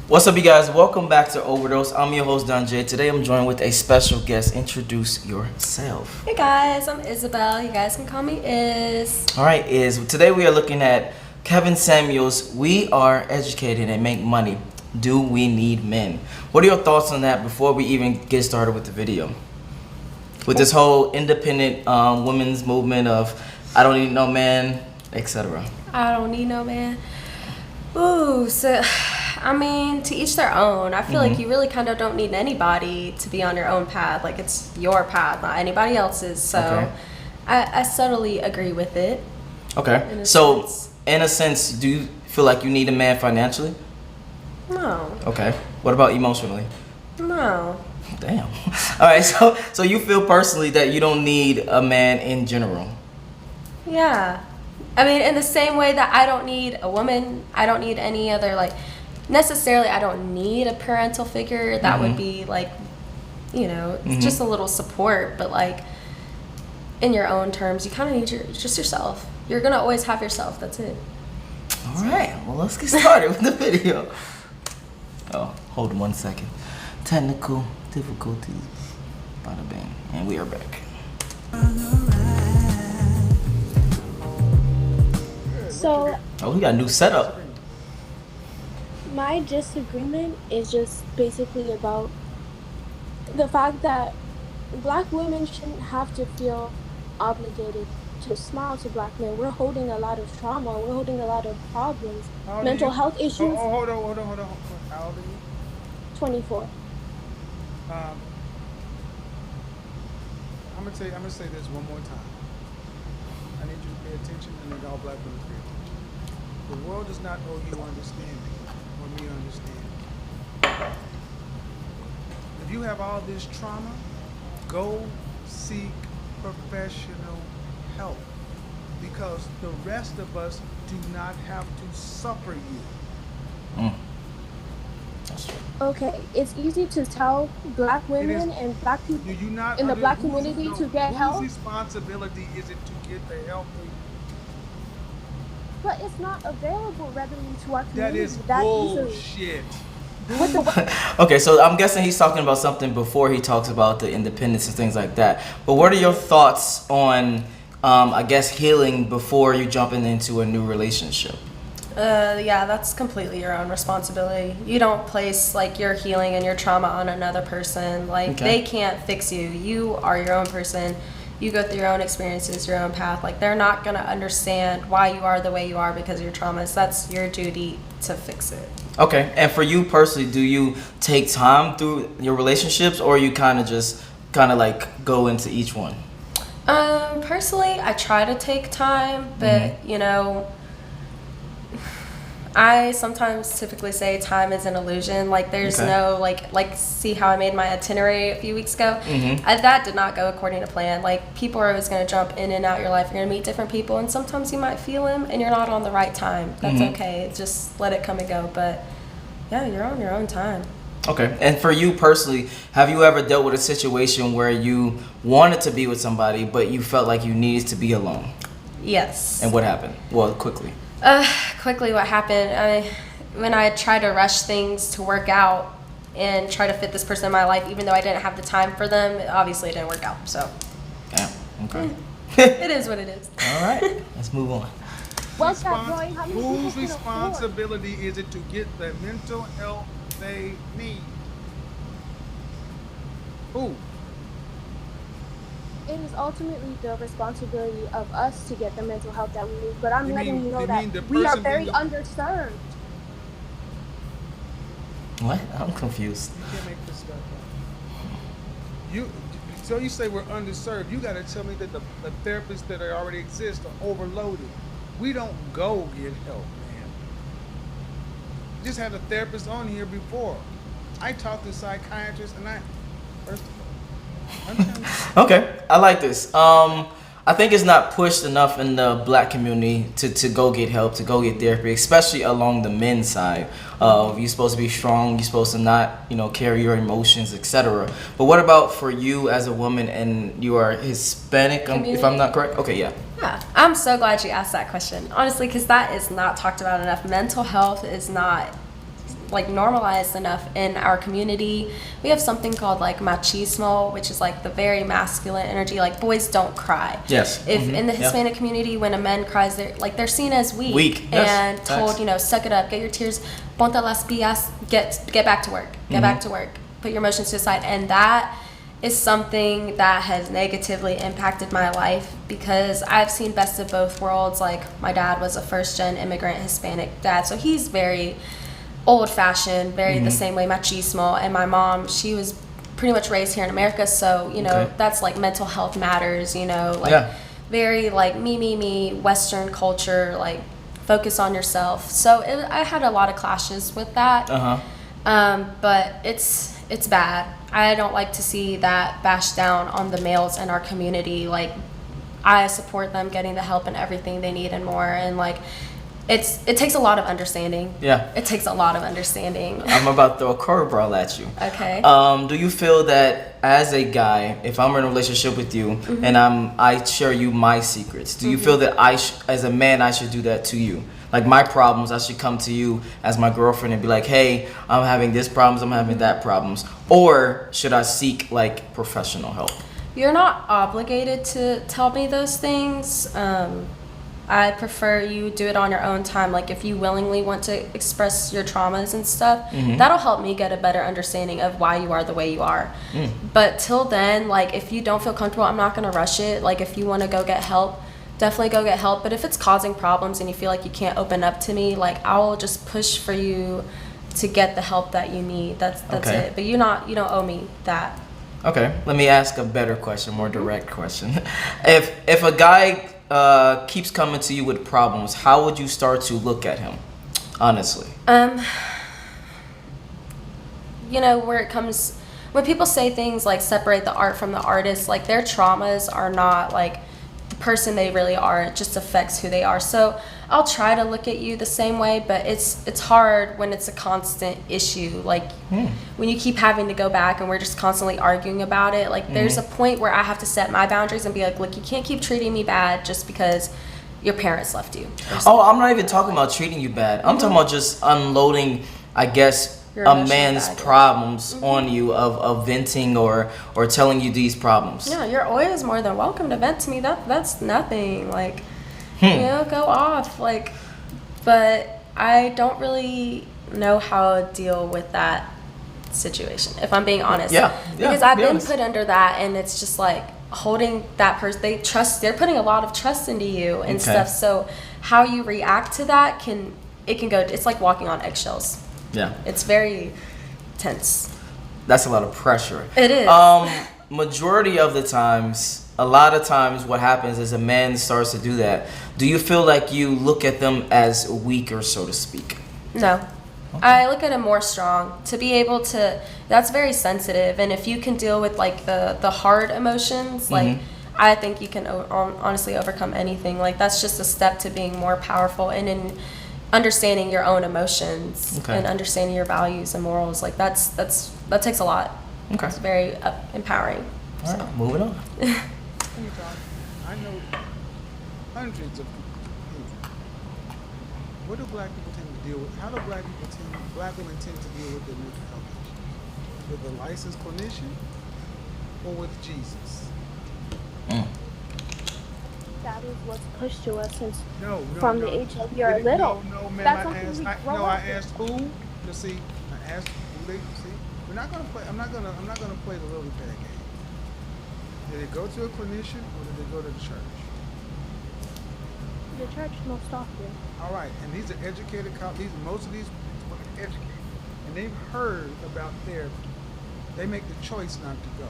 What's up, you guys? Welcome back to Overdose. I'm your host, Jaye. Today I'm joined with a special guest. Introduce yourself. Hey guys, I'm Isabel. You guys can call me Iz. All right, today we are looking at Kevin Samuels. We are educated and make money. Do we need men? What are your thoughts on that before we even get started with the video? With this whole independent women's movement of I don't need no man, etc. I don't need no man. Ooh, so I mean, to each their own. I feel like you really kind of don't need anybody to be on your own path. Like, it's your path, not anybody else's. So Okay. I subtly agree with it. Okay. So, in a sense, do you feel like you need a man financially? No. Okay. What about emotionally? No. Damn. All right. So you feel personally that you don't need a man in general. Yeah. I mean, in the same way that I don't need a woman, I don't need any other, like, necessarily I don't need a parental figure. That would be, like, you know, it's just a little support. But, like, in your own terms, you kind of need just yourself. You're going to always have yourself. That's it. All right. Well, let's get started with the video. Oh, hold 1 second. Technical difficulties. Bada bang. And we are back. So Oh, we got a new setup. my disagreement is just basically about the fact that black women shouldn't have to feel obligated to smile to black men. We're holding a lot of trauma. We're holding a lot of problems, How old are mental you? health issues. Hold on. How old are you? 24. I'm gonna say this one more time. I need you to pay attention, and then all black women pay attention. The world does not owe you understanding or me understanding. If you have all this trauma, go seek professional help, because the rest of us do not have to suffer you. That's true. Okay, it's easy to tell black women and black people Do you not in the under- black whose- community no, to get help, Whose responsibility is it to get the help? but it's not available readily to our That community is that easily. bullshit. With the Okay, so I'm guessing he's talking about something before he talks about the independence and things like that. But what are your thoughts on, I guess, healing before you jumping into a new relationship? Yeah, that's completely your own responsibility. You don't place, like, your healing and your trauma on another person. Like, Okay. they can't fix you. You are your own person. You go through your own experiences, your own path. Like, they're not going to understand why you are the way you are because of your traumas. That's your duty to fix it. Okay, and for you personally, do you take time through your relationships, or you kind of like go into each one? Personally, I try to take time, but, you know, I sometimes typically say time is an illusion. Like, there's Okay. no, like, see how I made my itinerary a few weeks ago? That did not go according to plan. Like, people are always going to jump in and out your life. You're going to meet different people, and sometimes you might feel them, and you're not on the right time. That's okay. Just let it come and go. But, yeah, you're on your own time. Okay, and for you personally, have you ever dealt with a situation where you wanted to be with somebody, but you felt like you needed to be alone? Yes. And what happened? Well, quickly. Quickly, what happened, when I tried to rush things to work out and try to fit this person in my life, even though I didn't have the time for them, obviously it didn't work out. So Damn. Okay. it is what it is. All right. Let's move on. what's that, Roy? How many people Whose can afford? responsibility is it to get the mental health they need? Who? It is ultimately the responsibility of us to get the mental health that we need. But I'm You letting mean- you know you that mean the we are person very in the- underserved. What? I'm confused. You can't make this stuff up. So you say we're underserved. You got to tell me that the therapists that already exist are overloaded. We don't go get help, man. Just had a therapist on here before. I talked to psychiatrists, and first of all, I'm telling you, Okay, I like this. I think it's not pushed enough in the black community to go get help, to go get therapy, especially along the men's side. You're supposed to be strong, you're supposed to not, carry your emotions, etc. But what about for you as a woman and you are Hispanic, if I'm not correct? Okay, yeah. Yeah, I'm so glad you asked that question. Honestly, because that is not talked about enough. Mental health is not like normalized enough in our community. We have something called like machismo, which is like the very masculine energy. Like boys don't cry. Yes. If in the Hispanic community, when a man cries, they're seen as weak, Yes. and told, Facts. you know, suck it up, get your tears, ponte las pilas, get back to work, get back to work, put your emotions to the side, and that is something that has negatively impacted my life because I've seen best of both worlds. Like my dad was a first-gen immigrant Hispanic dad, so he's very old-fashioned, very the same way machismo, and my mom, she was pretty much raised here in America, so you know that's like mental health matters, you know, like very like me Western culture, like focus on yourself. So I had a lot of clashes with that. But it's bad. I don't like to see that bashed down on the males in our community. Like I support them getting the help and everything they need and more, and like it takes a lot of understanding. Yeah. It takes a lot of understanding. I'm about to throw a curveball at you. Okay. Do you feel that as a guy, if I'm in a relationship with you and I share you my secrets, do you feel that as a man, I should do that to you? Like my problems, I should come to you as my girlfriend and be like, hey, I'm having this problems, I'm having that problems. Or should I seek like professional help? You're not obligated to tell me those things. I prefer you do it on your own time. Like if you willingly want to express your traumas and stuff, that'll help me get a better understanding of why you are the way you are. But till then, like if you don't feel comfortable, I'm not gonna rush it. Like if you want to go get help, definitely go get help. But if it's causing problems and you feel like you can't open up to me, like I'll just push for you to get the help that you need. That's it. But you don't owe me that. Okay, let me ask a better question, more direct question. If a guy keeps coming to you with problems, how would you start to look at him, honestly? You know, when people say things like separate the art from the artist, like their traumas are not like the person they really are. It just affects who they are. So I'll try to look at you the same way, but it's hard when it's a constant issue. Like when you keep having to go back and we're just constantly arguing about it, like there's a point where I have to set my boundaries and be like, look, you can't keep treating me bad just because your parents left you. Oh, I'm not even talking about treating you bad. I'm talking about just unloading, I guess, Your a emotional man's baggage. problems on you of venting or telling you these problems. Yeah, you're always more than welcome to vent to me. That's nothing. Like, you know, go off. Like, but I don't really know how to deal with that situation, if I'm being honest. Because I've been put under that, and it's just like holding that person. They're putting a lot of trust into you and stuff. So how you react to that can go. It's like walking on eggshells. Yeah. It's very tense. That's a lot of pressure. It is. Majority of the times, a lot of times what happens is a man starts to do that. Do you feel like you look at them as weaker, so to speak? No. I look at it more strong. To be able to, that's very sensitive. And if you can deal with like the hard emotions, like I think you can honestly overcome anything. Like that's just a step to being more powerful and in understanding your own emotions and understanding your values and morals. Like that takes a lot. Okay. It's very empowering. All right, moving on. I know hundreds of people. What do black people tend to deal with? How do black women tend to deal with their mental health issues? With a licensed clinician or with Jesus? That is what's pushed to us since from the age of you're little. No, ma'am. That's I something we grow up asked. I asked who. You see, I asked who they see. We're not gonna play. I'm not gonna play the lily pad game. Did they go to a clinician or did they go to the church? The church most often. All right, and these are educated. Most of these women are educated, and they've heard about therapy. They make the choice not to go.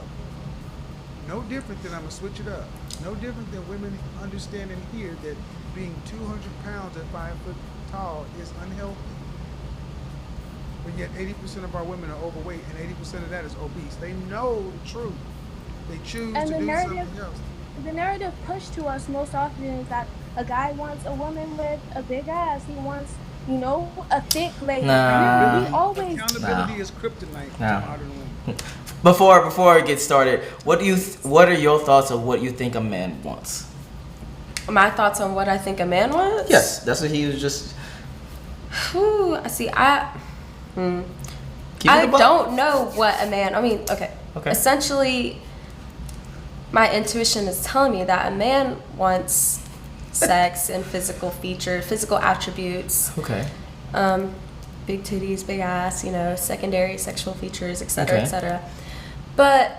No different than, I'm going to switch it up, no different than women understand and hear that being 200 pounds at 5 foot tall is unhealthy. But yet 80% of our women are overweight and 80% of that is obese. They know the truth. They choose to do something else. The narrative pushed to us most often is that a guy wants a woman with a big ass. He wants, a thick lady. Nah. We always... Accountability is kryptonite to modern women. Before it gets started, what are your thoughts of what you think a man wants? My thoughts on what I think a man wants? Yes, that's what he was just. See, Keep it I a buck. don't know what a man. I mean, okay. Okay. Essentially, my intuition is telling me that a man wants sex and physical features, physical attributes. Okay. Big titties, big ass, you know, secondary sexual features, etc., Okay. etc. But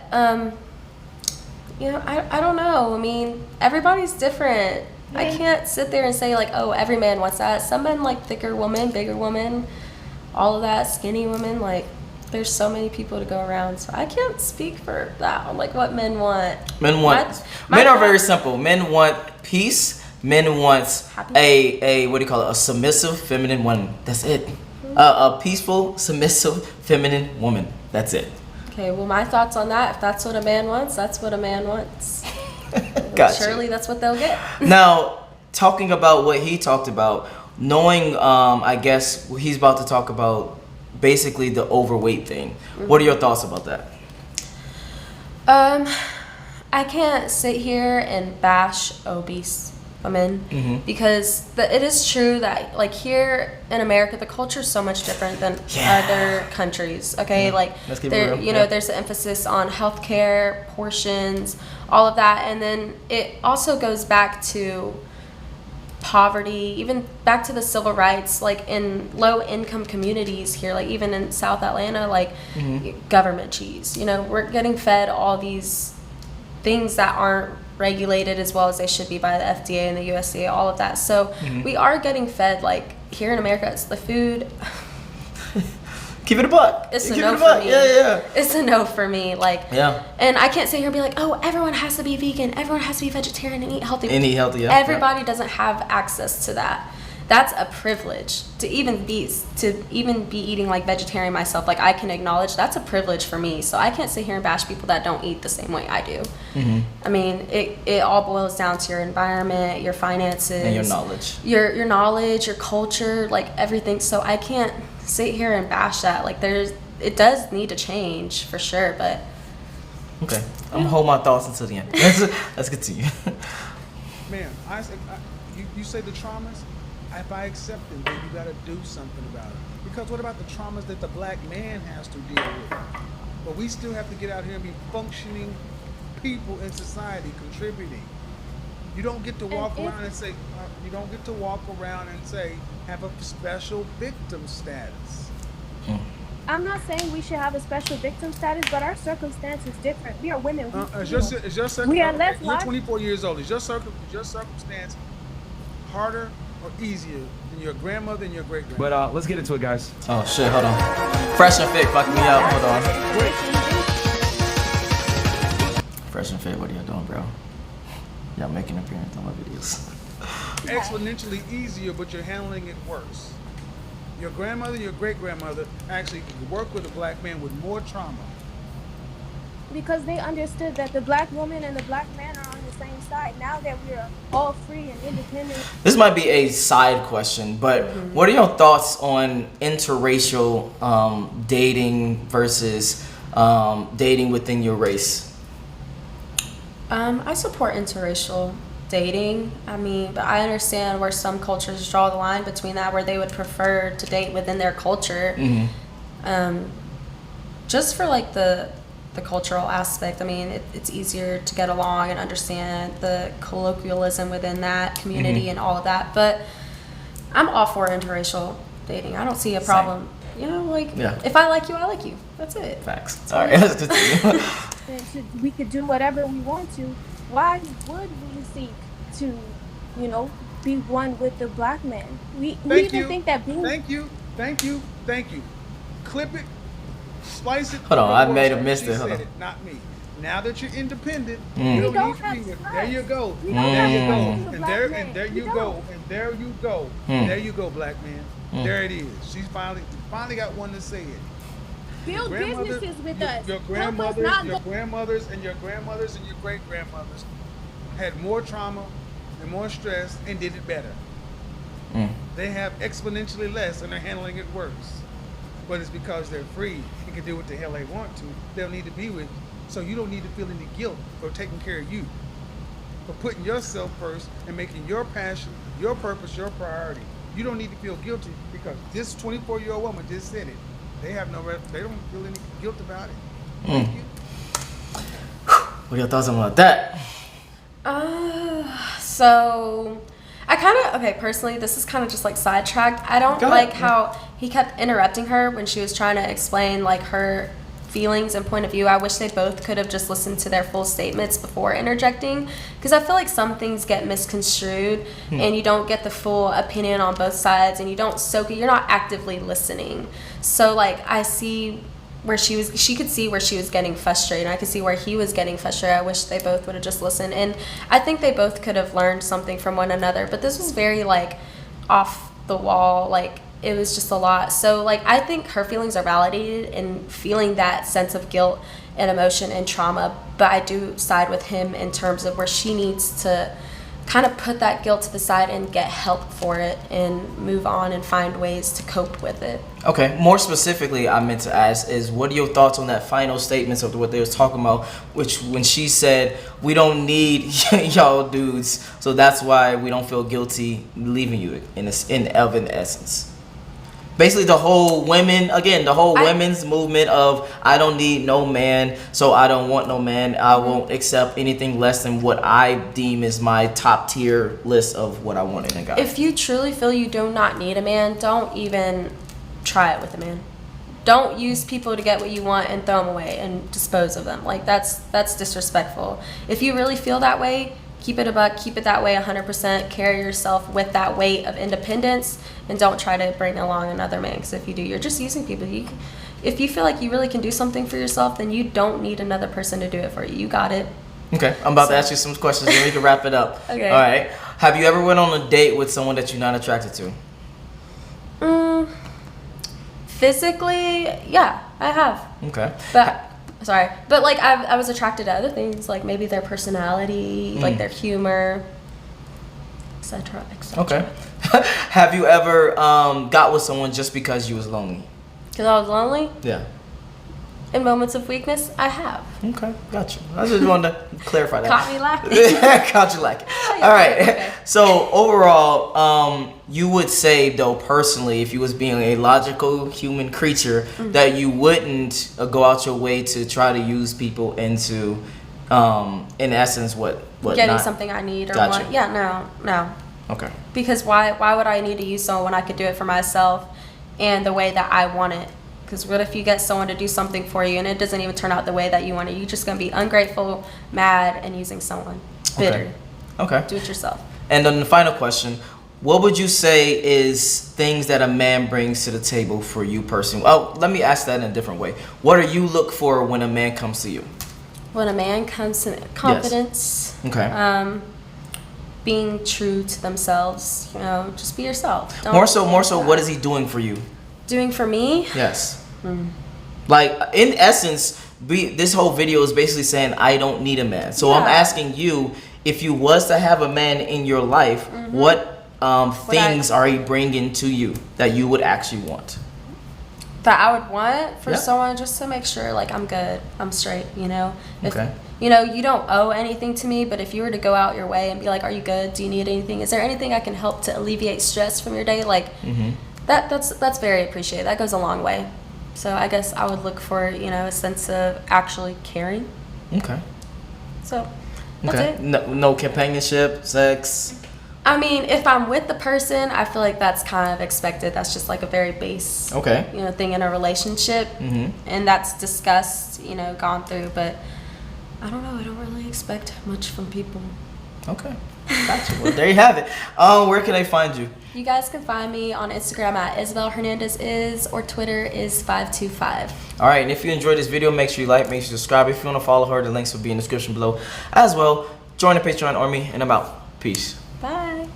you know, I don't know. I mean, everybody's different. I can't sit there and say like, oh, every man wants that. Some men like thicker women, bigger women, all of that, skinny women. Like, there's so many people to go around, so I can't speak for that on like what men want. Men want. My Men are thought- very simple. Men want peace. Men want Happy. a what do you call it? A submissive, feminine woman. That's it. A peaceful, submissive, feminine woman. That's it. Okay, well, my thoughts on that. If that's what a man wants, that's what a man wants. Gotcha. Surely that's what they'll get. Now, talking about what he talked about, knowing, I guess he's about to talk about basically the overweight thing. What are your thoughts about that? I can't sit here and bash obese women Mm-hmm. because it is true that like here in America the culture is so much different than Yeah. other countries. Okay, like Let's keep it there, real. you know, Yeah. there's an emphasis on healthcare, portions, all of that, and then it also goes back to poverty, even back to the civil rights, like in low income communities here, like even in South Atlanta, like government cheese, you know, we're getting fed all these things that aren't regulated as well as they should be by the FDA and the USDA, all of that. So we are getting fed, like here in America, it's the food. Keep it a buck. It's a Keep no it a for buck. me. Yeah. It's a no for me. Like, Yeah. and I can't sit here and be like, oh, everyone has to be vegan, everyone has to be vegetarian and eat healthy. And eat healthy, yeah. Everybody doesn't have access to that. That's a privilege to even be eating like vegetarian myself. Like I can acknowledge that's a privilege for me. So I can't sit here and bash people that don't eat the same way I do. I mean, it all boils down to your environment, your finances, And your knowledge. your knowledge, your culture, like everything. So I can't sit here and bash that. Like it does need to change for sure, but Okay. I'm gonna hold my thoughts until the end. Let's continue. Man, you say the traumas. If I accept them, then you got to do something about it. Because what about the traumas that the black man has to deal with? But we still have to get out here and be functioning people in society, contributing. You don't get to walk around and say, have a special victim status. I'm not saying we should have a special victim status, but our circumstance is different. We are women. We are less You're 24 years old. Is your circumstance harder or easier than your grandmother and your great-grandmother? But let's get into it, guys. Oh shit, hold on. Fresh and Fit fucked me up. Hold on. Fresh and Fit, what are y'all doing, bro? Y'all making an appearance on my videos. Exponentially easier, but you're handling it worse. Your grandmother and your great-grandmother actually work with a black man with more trauma. Because they understood that the black woman and the black man are on the same side. Now that we're all free and independent. This might be a side question, but what are your thoughts on interracial dating versus dating within your race? I support interracial dating. I mean, but I understand where some cultures draw the line between that, where they would prefer to date within their culture. Just for like the cultural aspect. I mean, it's easier to get along and understand the colloquialism within that community and all of that. But I'm all for interracial dating. I don't see a problem. You know, like if I like you, I like you. That's it. Facts. All right, let's continue. We could do whatever we want to. Why would we seek to, be one with the black man? We even think that being... Thank you. Clip it. Splice it. Hold on, I may have missed She it. Hold said on. it, not me. Now that you're independent, Mm. you We don't don't need to be have with. stress. There you go. We don't There you have go. stress with the And black there man. and there We you don't. go. And there you go. Mm. There you go, black man. Mm. There it is. She's finally got one to say it. Build Grandmother- businesses with your- us. Your Help us grandmothers, not your go- grandmothers, and your grandmothers and your great grandmothers had more trauma and more stress and did it better. Mm. They have exponentially less and they're handling it worse. But it's because they're free and can do what the hell they want to. They don't need to be with you. So you don't need to feel any guilt for taking care of you. For putting yourself first and making your passion, your purpose, your priority. You don't need to feel guilty because this 24-year-old woman just said it. They have they don't feel any guilt about it. Mm. Thank you. What are your thoughts about that? So I kind of, okay, personally, this is kind of just like sidetracked. I don't Go ahead. like how he kept interrupting her when she was trying to explain like her feelings and point of view. I wish they both could have just listened to their full statements before interjecting, because I feel like some things get misconstrued and you don't get the full opinion on both sides, and you don't soak it. You're not actively listening. So like I see where she could see where she was getting frustrated. I could see where he was getting frustrated. I wish they both would have just listened, and I think they both could have learned something from one another. But this was very like off the wall, like it was just a lot. So like I think her feelings are validated and feeling that sense of guilt and emotion and trauma, but I do side with him in terms of where she needs to kind of put that guilt to the side and get help for it and move on and find ways to cope with it. Okay, more specifically, I meant to ask is, what are your thoughts on that final statements of what they was talking about, which when she said, we don't need y'all dudes, so that's why we don't feel guilty leaving you in essence. Basically, the whole women's movement of I don't need no man, so I don't want no man. I won't accept anything less than what I deem is my top tier list of what I want in a guy. If you truly feel you do not need a man, don't even try it with a man. Don't use people to get what you want and throw them away and dispose of them. Like that's disrespectful. If you really feel that way, keep it a buck, keep it that way 100%. Carry yourself with that weight of independence, and don't try to bring along another man, because if you do, you're just using people. If you feel like you really can do something for yourself, then you don't need another person to do it for you. You got it. Okay, I'm about to ask you some questions and we can wrap it up. Okay. All right. Have you ever went on a date with someone that you're not attracted to? Physically, yeah, I have. Okay. But like I was attracted to other things, like maybe their personality, like their humor, etc. Okay. Have you ever got with someone just because you was lonely? Because I was lonely. Yeah. In moments of weakness, I have. Okay, gotcha. I just wanted to clarify that. Caught me laughing. Caught you like it. Oh, yeah, All right. okay. So overall, you would say though personally, if you was being a logical human creature, that you wouldn't go out your way to try to use people into, in essence, what Getting not? something I need or Gotcha. want. Yeah, no. Okay. Because why would I need to use someone when I could do it for myself and the way that I want it? Because what if you get someone to do something for you and it doesn't even turn out the way that you want it? You're just going to be ungrateful, mad, and using someone. Bitter. Okay. Do it yourself. And then the final question, what would you say is things that a man brings to the table for you personally? Oh, let me ask that in a different way. What do you look for when a man comes to you? When a man comes to confidence, Okay. being true to themselves, just be yourself. Don't More so, what is he doing for you? doing for me? Yes. Like, in essence, this whole video is basically saying, I don't need a man. So I'm Yeah. asking you, if you was to have a man in your life, what things are he bringing to you that you would actually want? That I would want for Yeah. someone, just to make sure like I'm good, I'm straight, If, Okay. you don't owe anything to me, but if you were to go out your way and be like, are you good? Do you need anything? Is there anything I can help to alleviate stress from your day? Like that's very appreciated. That goes a long way. So I guess I would look for, a sense of actually caring. Okay. So that's Okay. it. No companionship, sex. I mean, if I'm with the person, I feel like that's kind of expected. That's just like a very base, Okay. thing in a relationship, and that's discussed, gone through. But I don't know. I don't really expect much from people. Okay. Gotcha. Well, there you have it. Where can I find you? You guys can find me on Instagram at Isabel Hernandez or Twitter is 525. All right, and if you enjoyed this video, make sure you like, make sure you subscribe. If you want to follow her, the links will be in the description below as well. Join the Patreon Army, and I'm out. Peace. Bye.